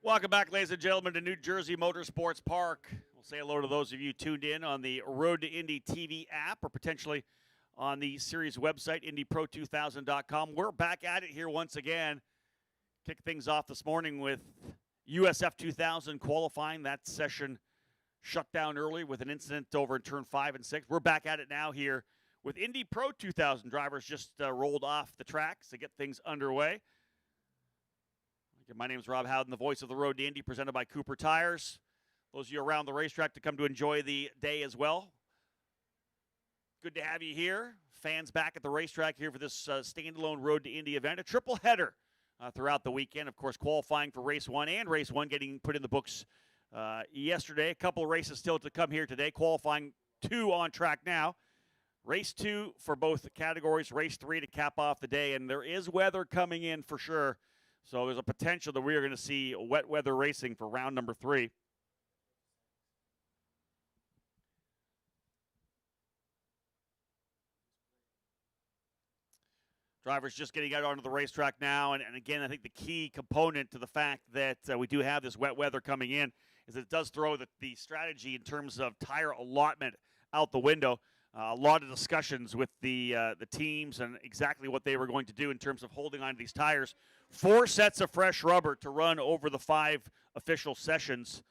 Welcome back, ladies and gentlemen, to New Jersey Motorsports Park. We'll say hello to those of you tuned in on the Road to Indy TV app or potentially on the series website, IndyPro2000.com. We're back at it here once again. Kick things off this morning with USF 2000 qualifying. That session shut down early with an incident over in turn 5 and 6. We're back at it now here with Indy Pro 2000 drivers just rolled off the tracks to get things underway. My name is Rob Howden, the voice of the Road to Indy, presented by Cooper Tires. Those of you around the racetrack to come to enjoy the day as well. Good to have you here. Fans back at the racetrack here for this standalone Road to Indy event. A triple header throughout the weekend. Of course, qualifying for race 1 and race 1 getting put in the books yesterday. A couple of races still to come here today. Qualifying 2 on track now. Race 2 for both categories. Race 3 to cap off the day. And there is weather coming in for sure. So there's a potential that we are going to see wet weather racing for round number 3. Drivers just getting out onto the racetrack now. And again, I think the key component to the fact that we do have this wet weather coming in is that it does throw the strategy in terms of tire allotment out the window. A lot of discussions with the teams and exactly what they were going to do in terms of holding on to these tires. 4 sets of fresh rubber to run over the 5 official sessions.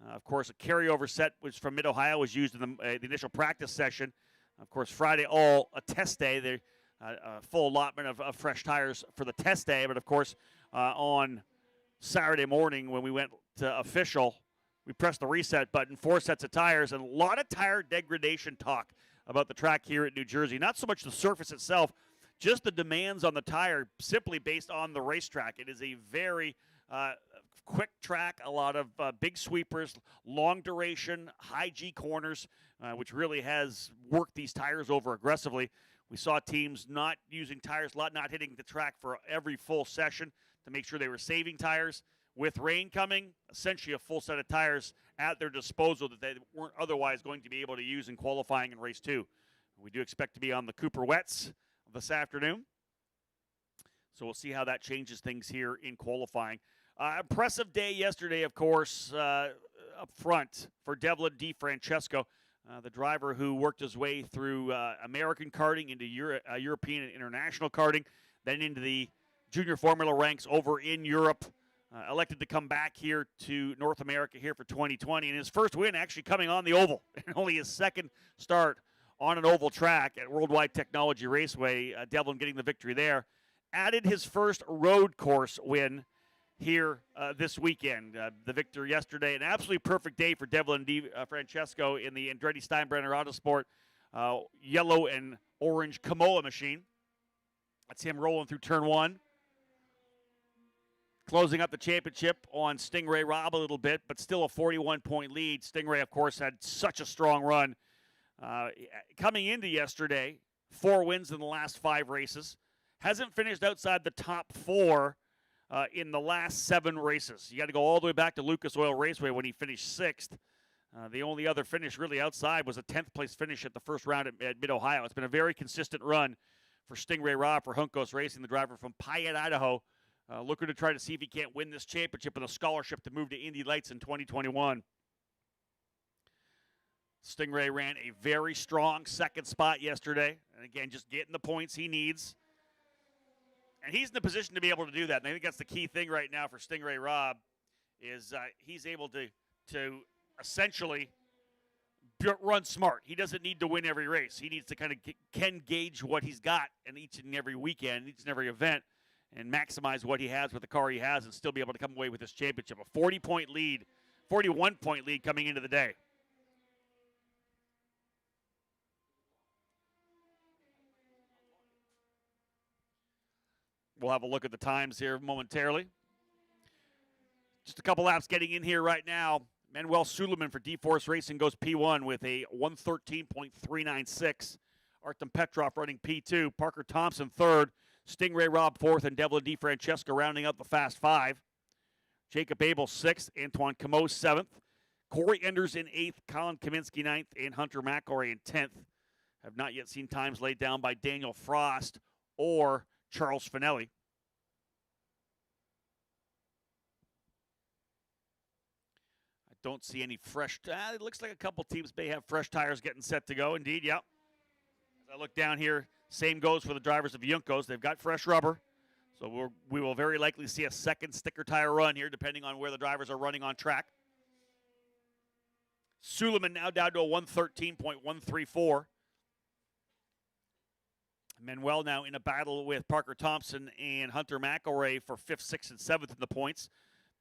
Of course, a carryover set which from Mid-Ohio was used in the initial practice session. Of course, Friday, all a test day. They full allotment of fresh tires for the test day. But, of course, on Saturday morning when we went to official, we pressed the reset button, 4 sets of tires, and a lot of tire degradation talk about the track here at New Jersey. Not so much the surface itself, just the demands on the tire simply based on the racetrack. It is a very quick track, a lot of big sweepers, long duration, high G corners, which really has worked these tires over aggressively. We saw teams not using tires, not hitting the track for every full session to make sure they were saving tires. With rain coming, essentially a full set of tires at their disposal that they weren't otherwise going to be able to use in qualifying in race 2. We do expect to be on the Cooper Wets this afternoon. So we'll see how that changes things here in qualifying. Impressive day yesterday, of course, up front for Devlin DiFrancesco, the driver who worked his way through American karting into European and international karting, then into the junior formula ranks over in Europe. Elected to come back here to North America here for 2020. And his first win actually coming on the oval. And only his second start on an oval track at Worldwide Technology Raceway. Devlin getting the victory there. Added his first road course win here this weekend. The victory yesterday. An absolutely perfect day for Devlin DiFrancesco in the Andretti Steinbrenner Autosport yellow and orange Kamoa machine. That's him rolling through turn 1. Closing up the championship on Stingray Robb a little bit, but still a 41-point lead. Stingray, of course, had such a strong run. Coming into yesterday, 4 wins in the last 5 races. Hasn't finished outside the top 4 in the last 7 races. You got to go all the way back to Lucas Oil Raceway when he finished 6th. The only other finish really outside was a 10th place finish at the first round at Mid-Ohio. It's been a very consistent run for Stingray Robb for Juncos Racing, the driver from Payette, Idaho. Looking to try to see if he can't win this championship with a scholarship to move to Indy Lights in 2021. Stingray ran a very strong second spot yesterday. And again, just getting the points he needs. And he's in the position to be able to do that. And I think that's the key thing right now for Stingray Robb is he's able to essentially run smart. He doesn't need to win every race. He needs to kind of can gauge what he's got in each and every weekend, each and every event, and maximize what he has with the car he has and still be able to come away with this championship. A 40-point lead, 41-point lead coming into the day. We'll have a look at the times here momentarily. Just a couple laps getting in here right now. Manuel Suleiman for D-Force Racing goes P1 with a 113.396. Artem Petrov running P2. Parker Thompson third. Stingray Robb fourth, and Devlin DiFrancesco rounding up the Fast 5. Jacob Abel sixth, Antoine Camo seventh. Corey Enders in eighth, Colin Kaminsky ninth, and Hunter McElroy in 10th. Have not yet seen times laid down by Daniel Frost or Charles Finelli. Don't see any fresh. It looks like a couple teams may have fresh tires getting set to go. Indeed, yep. As I look down here, same goes for the drivers of Juncos. They've got fresh rubber. So we will very likely see a second sticker tire run here, depending on where the drivers are running on track. Suleiman now down to a 113.134. Manuel now in a battle with Parker Thompson and Hunter McElroy for 5th, 6th, and 7th in the points.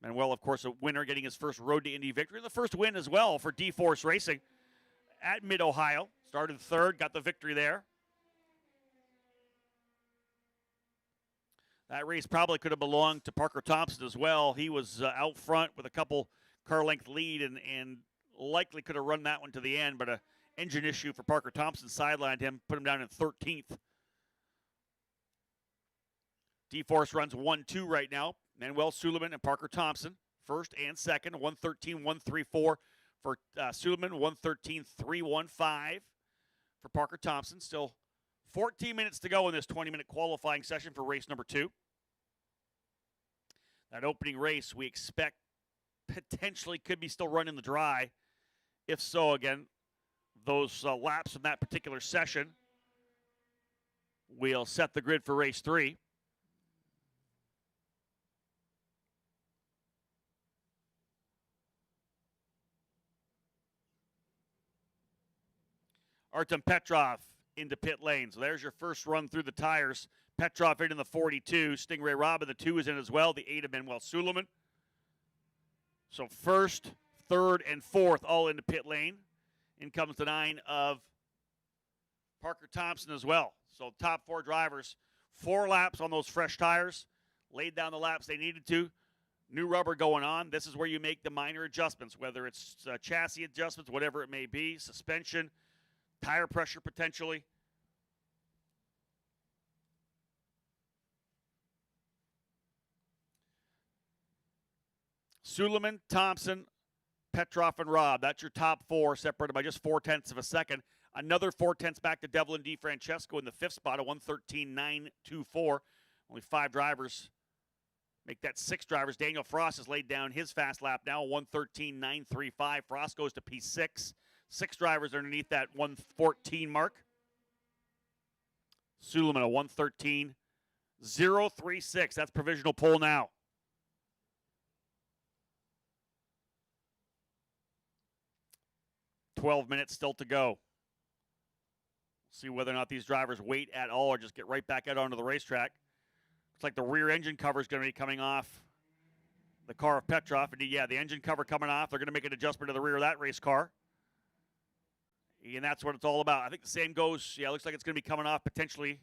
Manuel, of course, a winner, getting his first Road to Indy victory. The first win as well for D-Force Racing at Mid-Ohio. Started 3rd, got the victory there. That race probably could have belonged to Parker Thompson as well. He was out front with a couple car length lead and likely could have run that one to the end, but an engine issue for Parker Thompson sidelined him, put him down in 13th. D-Force runs 1-2 right now. Manuel Suleiman and Parker Thompson, 1st and 2nd, 113.134 for Suleiman, 113.315 for Parker Thompson. Still 14 minutes to go in this 20-minute qualifying session for race number 2. That opening race we expect potentially could be still running the dry. If so, again, those laps from that particular session will set the grid for race 3. Artem Petrov into pit lane. So there's your first run through the tires. Petrov in the 42. Stingray Robb in the 2 is in as well. The 8 of Manuel Suleiman. So 1st, 3rd, and 4th all into pit lane. In comes the 9 of Parker Thompson as well. So top 4 drivers, 4 laps on those fresh tires. Laid down the laps they needed to. New rubber going on. This is where you make the minor adjustments, whether it's chassis adjustments, whatever it may be, suspension, tire pressure potentially. Suleiman, Thompson, Petrov, and Robb. That's your top 4, separated by just 0.4 of a second. Another 0.4 back to Devlin DiFrancesco in the 5th spot, a 113.924. Only 5 drivers make that 6 drivers. Daniel Frost has laid down his fast lap now, 113.935. Frost goes to P6. 6 drivers underneath that 114 mark. Suleiman a 113.036. That's provisional pole now. $12 minutes still to go. See whether or not these drivers wait at all or just get right back out onto the racetrack. Looks like the rear engine cover is going to be coming off the car of Petrov. Indeed, yeah, the engine cover coming off. They're going to make an adjustment to the rear of that race car. And that's what it's all about. I think the same goes, yeah, looks like it's going to be coming off potentially.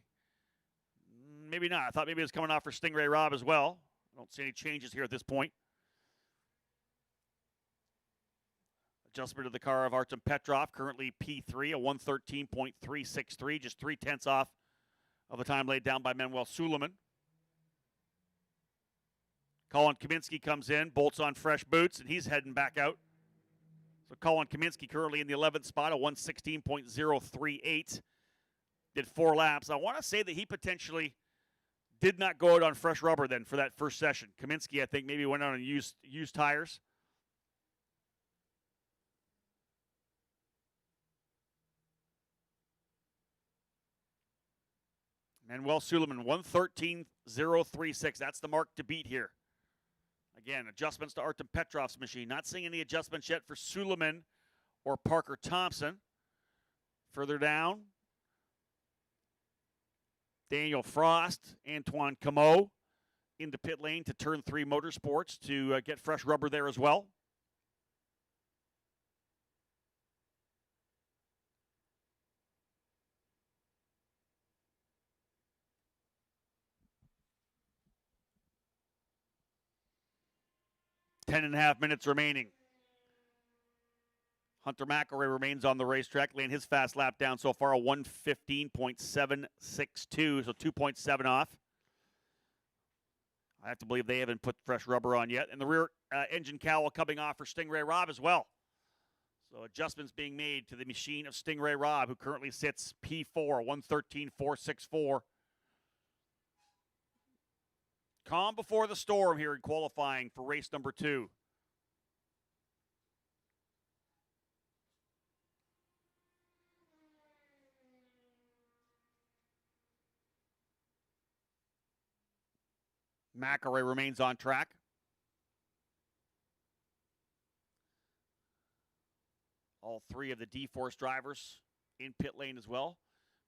Maybe not. I thought maybe it was coming off for Stingray Robb as well. I don't see any changes here at this point. Adjustment of the car of Artem Petrov, currently P3, a 113.363, just 0.3 off of the time laid down by Manuel Suleiman. Colin Kaminsky comes in, bolts on fresh boots, and he's heading back out. So Colin Kaminsky currently in the 11th spot, a 116.038. Did 4 laps. I want to say that he potentially did not go out on fresh rubber then for that first session. Kaminsky, I think, maybe went out on used tires. Manuel Suleiman, 113.036. That's the mark to beat here. Again, adjustments to Artem Petrov's machine. Not seeing any adjustments yet for Suleiman or Parker Thompson. Further down, Daniel Frost, Antoine Camo into pit lane to Turn 3 Motorsports to get fresh rubber there as well. Ten and a half minutes remaining. Hunter McElroy remains on the racetrack, laying his fast lap down so far, a 115.762, so 2.7 off. I have to believe they haven't put fresh rubber on yet. And the rear engine cowl coming off for Stingray Robb as well. So adjustments being made to the machine of Stingray Robb, who currently sits P4, 113.464. Calm before the storm here in qualifying for race number 2. McElroy remains on track. All three of the D-Force drivers in pit lane as well.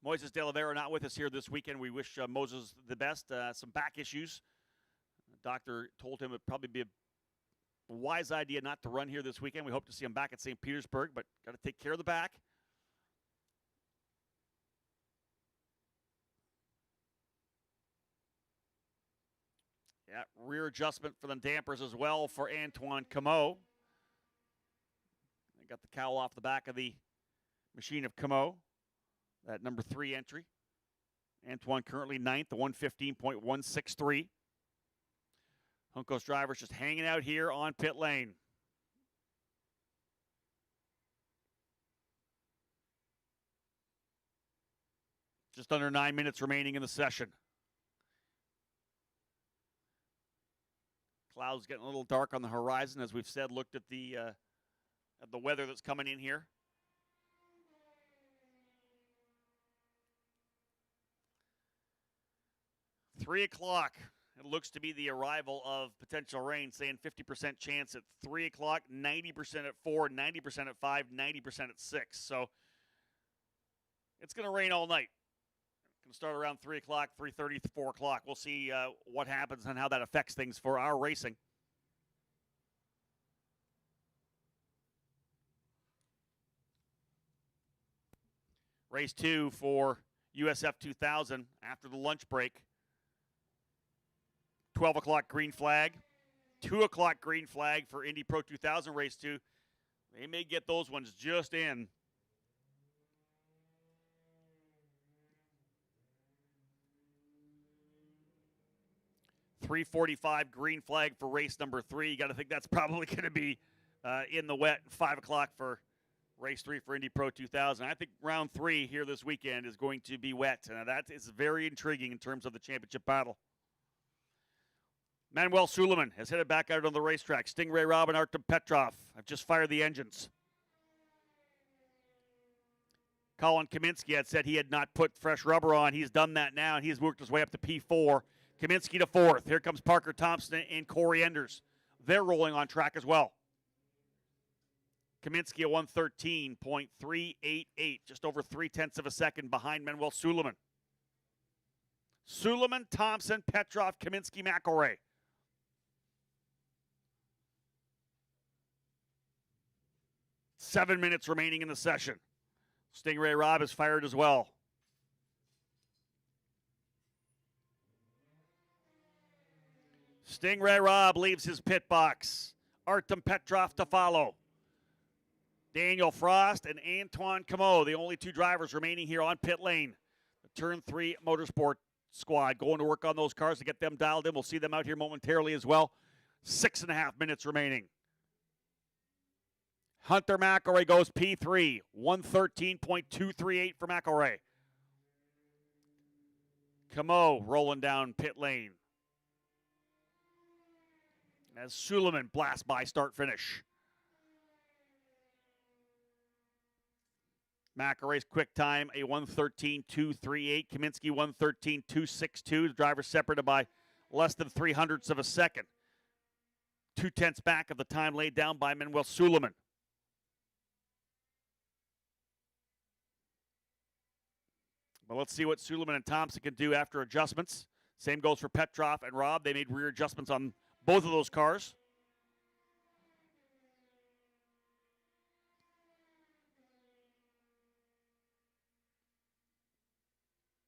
Moises De Oliveira not with us here this weekend. We wish Moses the best. Some back issues. The doctor told him it would probably be a wise idea not to run here this weekend. We hope to see him back at St. Petersburg, but got to take care of the back. Yeah, rear adjustment for the dampers as well for Antoine Comeau. They got the cowl off the back of the machine of Comeau, that number 3 entry. Antoine currently 9th, the 115.163. Hunko's drivers just hanging out here on pit lane. Just under 9 minutes remaining in the session. Clouds getting a little dark on the horizon, as we've said. Looked at the weather that's coming in here. Three o'clock. It looks to be the arrival of potential rain, saying 50% chance at 3 o'clock, 90% at 4, 90% at 5, 90% at 6. So it's going to rain all night. It's going to start around 3 o'clock, 3:30 to 4 o'clock. We'll see what happens and how that affects things for our racing. Race 2 for USF 2000 after the lunch break. 12 o'clock green flag. 2 o'clock green flag for Indy Pro 2000 Race 2. They may get those ones just in. .345 green flag for race number 3. You got to think that's probably going to be in the wet. 5 o'clock for race 3 for Indy Pro 2000. I think round 3 here this weekend is going to be wet. Now that is very intriguing in terms of the championship battle. Manuel Suleiman has headed back out on the racetrack. Stingray Robb and Artem Petrov have just fired the engines. Colin Kaminsky had said he had not put fresh rubber on. He's done that now, and he's worked his way up to P4. Kaminsky to 4th. Here comes Parker Thompson and Corey Enders. They're rolling on track as well. Kaminsky at 113.388, just over 0.3 of a second behind Manuel Suleiman. Suleiman, Thompson, Petrov, Kaminsky, McElroy. Seven minutes remaining in the session. Stingray Robb is fired as well. Stingray Robb leaves his pit box. Artem Petrov to follow. Daniel Frost and Antoine Comeau, the only 2 drivers remaining here on pit lane. The Turn 3 Motorsport squad going to work on those cars to get them dialed in. We'll see them out here momentarily as well. 6.5 minutes remaining. Hunter McElroy goes P3, 113.238 for McElroy. Comeau rolling down pit lane. As Suleiman blasts by start-finish. McElroy's quick time, a 113.238. Kaminsky, 113.262. The driver separated by less than 0.03 of a second. 0.2 back of the time laid down by Manuel Suleiman. Well, let's see what Suleiman and Thompson can do after adjustments. Same goes for Petrov and Robb. They made rear adjustments on both of those cars.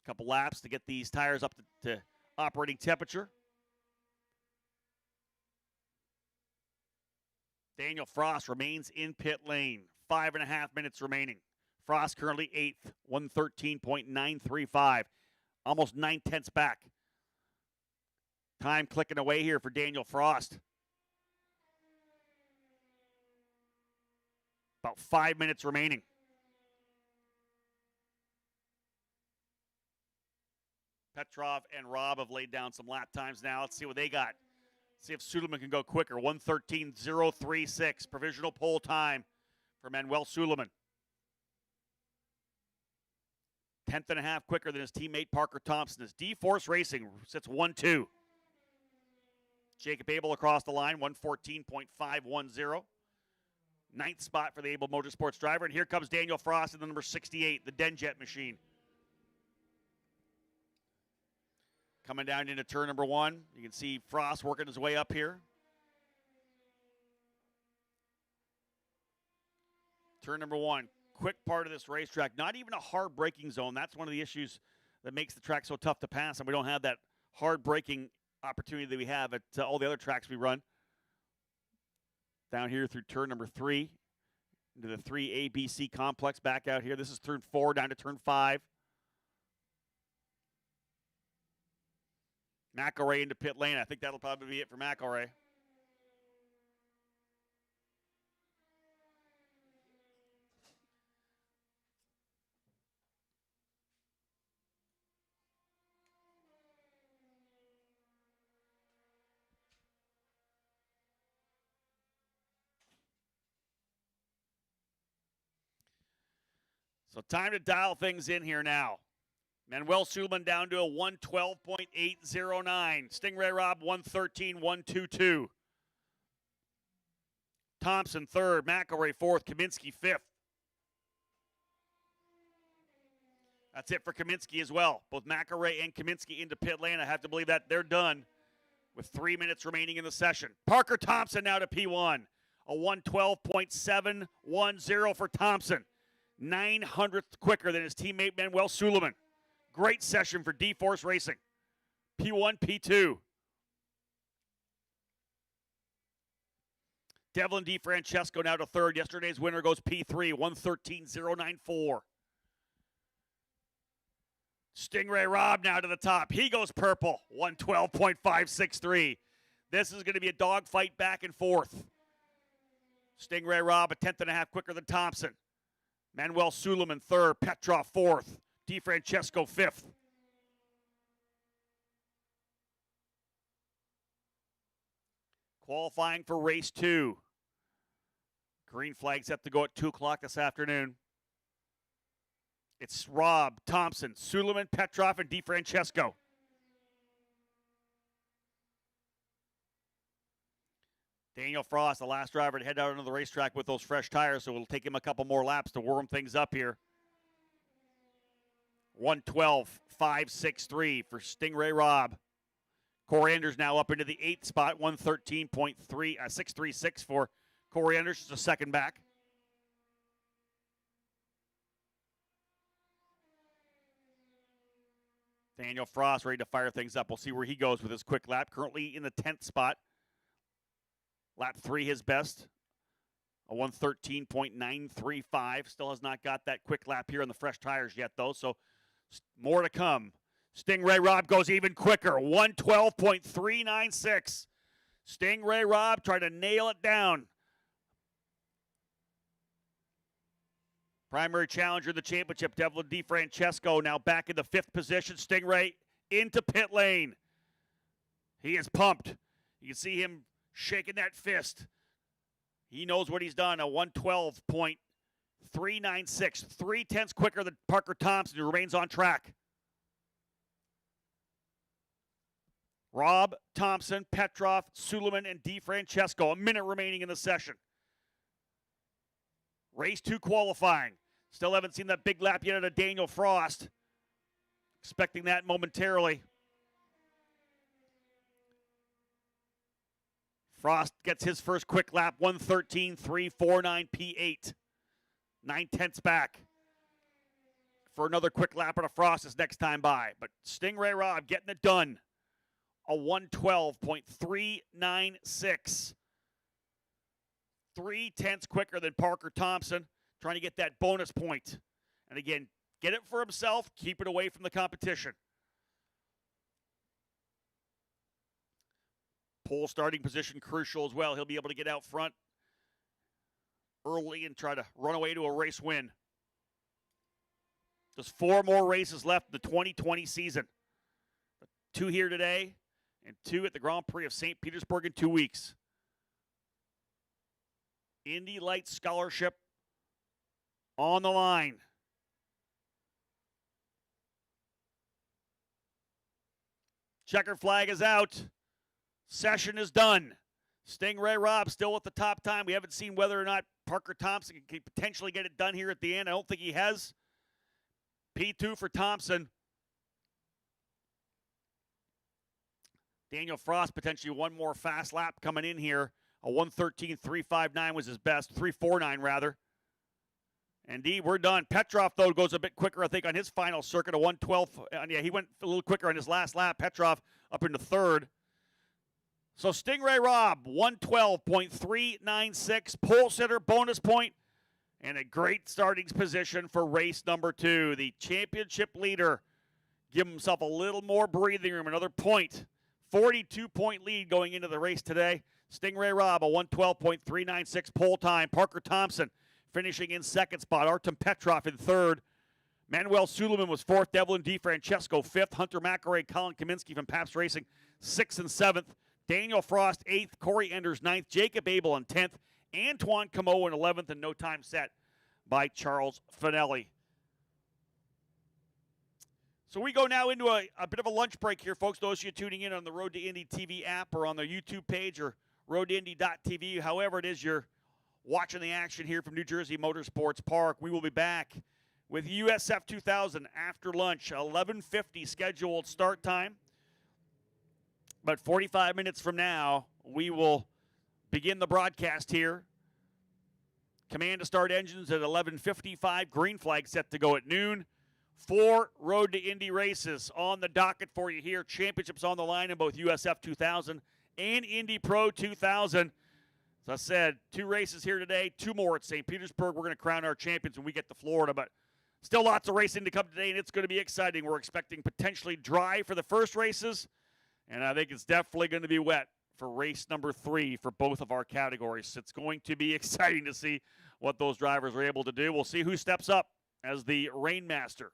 Couple laps to get these tires up to operating temperature. Daniel Frost remains in pit lane. 5.5 minutes remaining. Frost currently 8th, 113.935. Almost 0.9 back. Time clicking away here for Daniel Frost. About 5 minutes remaining. Petrov and Robb have laid down some lap times now. Let's see what they got. See if Suleiman can go quicker. 113.036, provisional pole time for Manuel Suleiman. 1/10.5 quicker than his teammate Parker Thompson. As D-Force Racing sits 1-2. Jacob Abel across the line, 114.510. Ninth spot for the Abel Motorsports driver. And here comes Daniel Frost in the number 68, the Denjet machine. Coming down into turn number 1. You can see Frost working his way up here. Turn number 1. Quick part of this racetrack. Not even a hard braking zone. That's one of the issues that makes the track so tough to pass, and we don't have that hard braking opportunity that we have at all the other tracks we run. Down here through turn number 3, into the 3 ABC complex back out here. This is turn 4 down to turn 5. McElray into pit lane. I think that'll probably be it for McElray. So time to dial things in here now. Manuel Suleiman down to a 112.809. Stingray Robb 113.122. Thompson third, McElray fourth, Kaminsky fifth. That's it for Kaminsky as well. Both McElray and Kaminsky into pit lane. I have to believe that they're done with 3 minutes remaining in the session. Parker Thompson now to P1. A 112.710 for Thompson. 900th quicker than his teammate Manuel Suleiman. Great session for D-Force Racing. P1, P2. Devlin DiFrancesco now to third. Yesterday's winner goes P3, 113.094. Stingray Robb now to the top. He goes purple, 112.563. This is going to be a dogfight back and forth. Stingray Robb a 10th.5 quicker than Thompson. Manuel Suleiman third, Petrov fourth, DiFrancesco fifth. Qualifying for race 2. Green flag set to go at 2 o'clock this afternoon. It's Robb, Thompson, Suleiman, Petrov, and DiFrancesco. Daniel Frost, the last driver to head out onto the racetrack with those fresh tires, so it'll take him a couple more laps to warm things up here. 112.563 for Robb. Coriander's now up into the 8th spot, 113.636 for Coriander's, just a second back. Daniel Frost ready to fire things up. We'll see where he goes with his quick lap. Currently in the 10th spot. Lap 3 his best. A 113.935. Still has not got that quick lap here on the fresh tires yet, though, so more to come. Stingray Robb goes even quicker, 112.396. Stingray Robb trying to nail it down. Primary challenger in the championship, Devlin DiFrancesco, now back in the 5th position. Stingray into pit lane. He is pumped. You can see him shaking that fist. He knows what he's done, a 112.396. 3/10 quicker than Parker Thompson, who remains on track. Robb, Thompson, Petrov, Suleiman, and DiFrancesco. A minute remaining in the session. Race 2 qualifying. Still haven't seen that big lap yet out of Daniel Frost. Expecting that momentarily. Frost gets his first quick lap, 113.349 P8. 9/10 back for another quick lap out of Frost his next time by. But Stingray Robb getting it done. A 112.396. 3/10 quicker than Parker Thompson, trying to get that bonus point. And again, get it for himself, keep it away from the competition. Pole starting position crucial as well. He'll be able to get out front early and try to run away to a race win. There's 4 more races left in the 2020 season. 2 here today and 2 at the Grand Prix of St. Petersburg in 2 weeks. Indy Light Scholarship on the line. Checker flag is out. session is done. Stingray Rob still at the top time. We haven't seen whether or not Parker Thompson can potentially get it done here at the end. I don't think he has. P2 for Thompson. Daniel Frost potentially one more fast lap coming in here. A 1:13.359 was his best. 3:49 rather. Indeed, we're done. Petrov, though, goes a bit quicker, I think, on his final circuit. A 1:12. Yeah, he went a little quicker on his last lap. Petrov up into third. So Stingray Rob, 1:12.396. Pole sitter, bonus point, and a great starting position for race number 2. The championship leader give himself a little more breathing room, another point. 42-point lead going into the race today. Stingray Rob, a 1:12.396 pole time. Parker Thompson finishing in second spot. Artem Petrov in third. Manuel Suleiman was fourth. Devlin DiFrancesco fifth. Hunter McElroy, Colin Kaminsky from Pabst Racing, sixth and seventh. Daniel Frost, eighth. Corey Enders, ninth. Jacob Abel in 10th. Antoine Camo in 11th, and no time set by Charles Finelli. So we go now into a bit of a lunch break here, folks. Those of you tuning in on the Road to Indy TV app or on the YouTube page or roadindy.tv, however it is you're watching the action here from New Jersey Motorsports Park. We will be back with USF 2000 after lunch, 11:50 scheduled start time. But 45 minutes from now, we will begin the broadcast here. Command to start engines at 11:55. Green flag set to go at noon. 4 Road to Indy races on the docket for you here. Championships on the line in both USF 2000 and Indy Pro 2000. As I said, 2 races here today, 2 more at St. Petersburg. We're going to crown our champions when we get to Florida, but still lots of racing to come today, and it's going to be exciting. We're expecting potentially dry for the first races, and I think it's definitely going to be wet for race number 3 for both of our categories. It's going to be exciting to see what those drivers are able to do. We'll see who steps up as the Rainmaster.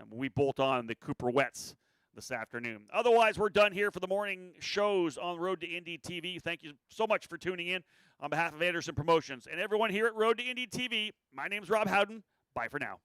We bolt on the Cooper Wets this afternoon. Otherwise, we're done here for the morning shows on Road to Indy TV. Thank you so much for tuning in on behalf of Anderson Promotions and everyone here at Road to Indy TV. My name's Rob Howden. Bye for now.